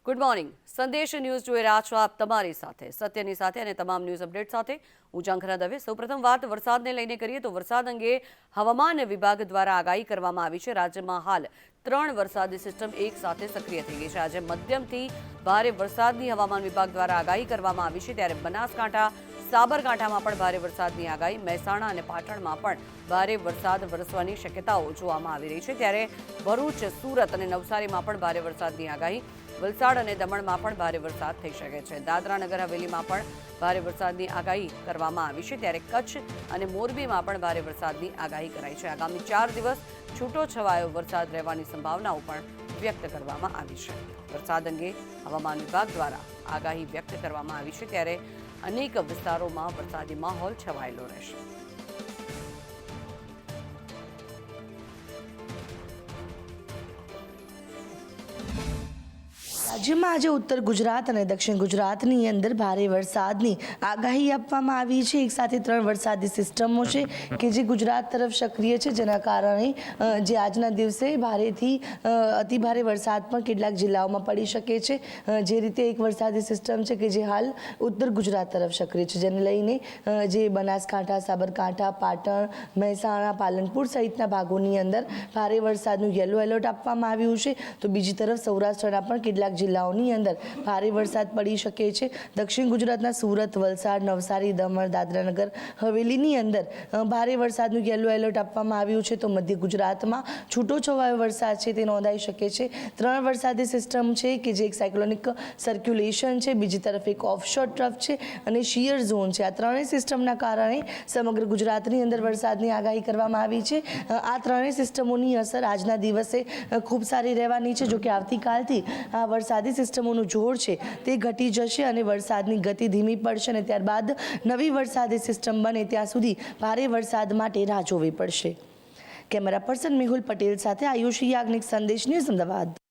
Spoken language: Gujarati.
Good morning. સંદેશ ન્યૂઝ જોઈ રહ્યા છો આપ તમારી સાથે સત્યની સાથે અને તમામ ન્યૂઝ અપડેટ સાથે હું ઝંખના દવે. સૌપ્રથમ વાત વરસાદને લઈને કરીએ તો વરસાદ અંગે હવામાન વિભાગ દ્વારા આગાહી કરવામાં આવી છે. રાજ્યમાં હાલ 3 વરસાદી સિસ્ટમ એક સાથે સક્રિય થઈ ગઈ છે. આજે મધ્યમથી ભારે વરસાદની હવામાન વિભાગ દ્વારા આગાહી કરવામાં આવી છે. ત્યારે બનાસકાંઠા, સાબરકાંઠામાં પણ ભારે વરસાદની આગાહી, મહેસાણા અને પાટણમાં પણ ભારે વરસાદ વરસવાની શક્યતાઓ જોવામાં આવી રહી છે. ત્યારે ભરૂચ, સુરત અને નવસારીમાં પણ ભારે વરસાદની આગાહી, વલસાડ અને દમણમાં પણ ભારે વરસાદ થઈ શકે છે. દાદરા નગર હવેલીમાં પણ ભારે વરસાદની આગાહી કરવામાં આવી છે. ત્યારે કચ્છ અને મોરબીમાં પણ ભારે વરસાદની આગાહી કરાઈ છે. આગામી 4 દિવસ છૂટો છવાયો વરસાદ રહેવાની સંભાવનાઓ પણ વ્યક્ત કરવામાં આવી છે. વરસાદ અંગે હવામાન વિભાગ દ્વારા આગાહી વ્યક્ત કરવામાં આવી છે. ત્યારે અનેક વિસ્તારોમાં વરસાદી માહોલ છવાયેલો રહેશે. રાજ્યમાં આજે ઉત્તર ગુજરાત અને દક્ષિણ ગુજરાતની અંદર ભારે વરસાદની આગાહી આપવામાં આવી છે. એક સાથે 3 વરસાદી સિસ્ટમો છે કે જે ગુજરાત તરફ સક્રિય છે, જેના કારણે જે આજના દિવસે ભારેથી અતિભારે વરસાદ પણ કેટલાક જિલ્લાઓમાં પડી શકે છે. જે રીતે એક વરસાદી સિસ્ટમ છે કે જે હાલ ઉત્તર ગુજરાત તરફ સક્રિય છે, જેને લઈને જે બનાસકાંઠા, સાબરકાંઠા, પાટણ, મહેસાણા, પાલનપુર સહિતના ભાગોની અંદર ભારે વરસાદનું યલો એલર્ટ આપવામાં આવ્યું છે. તો બીજી તરફ સૌરાષ્ટ્રના પણ કેટલાક જિલ્લાઓની અંદર ભારે વરસાદ પડી શકે છે. દક્ષિણ ગુજરાતના સુરત, વલસાડ, નવસારી, દમણ, દાદરાનગર હવેલીની અંદર ભારે વરસાદનું યલો એલર્ટ આપવામાં આવ્યું છે. તો મધ્ય ગુજરાતમાં છૂટો છવાયો વરસાદ છે તે નોંધાઈ શકે છે. 3 વરસાદી સિસ્ટમ છે કે જે એક સાયક્લોનિક સર્ક્યુલેશન છે, બીજી તરફ એક ઓફશોર ટ્રફ છે અને શિયર ઝોન છે. આ ત્રણેય સિસ્ટમના કારણે સમગ્ર ગુજરાતની અંદર વરસાદની આગાહી કરવામાં આવી છે. આ ત્રણેય સિસ્ટમોની અસર આજના દિવસે ખૂબ સારી રહેવાની છે. જોકે આવતીકાલથી આ વરસાદી સિસ્ટમોનું જોર છે તે ઘટી જશે અને વરસાદની ગતિ ધીમી પડશે અને ત્યારબાદ નવી વરસાદી સિસ્ટમ બને ત્યાં સુધી ભારે વરસાદ માટે રાહ જોવી પડશે. કેમેરા પર્સન મેહુલ પટેલ સાથે આયુષી યાજ્ઞિક, સંદેશ ન્યૂઝ, અમદાવાદ.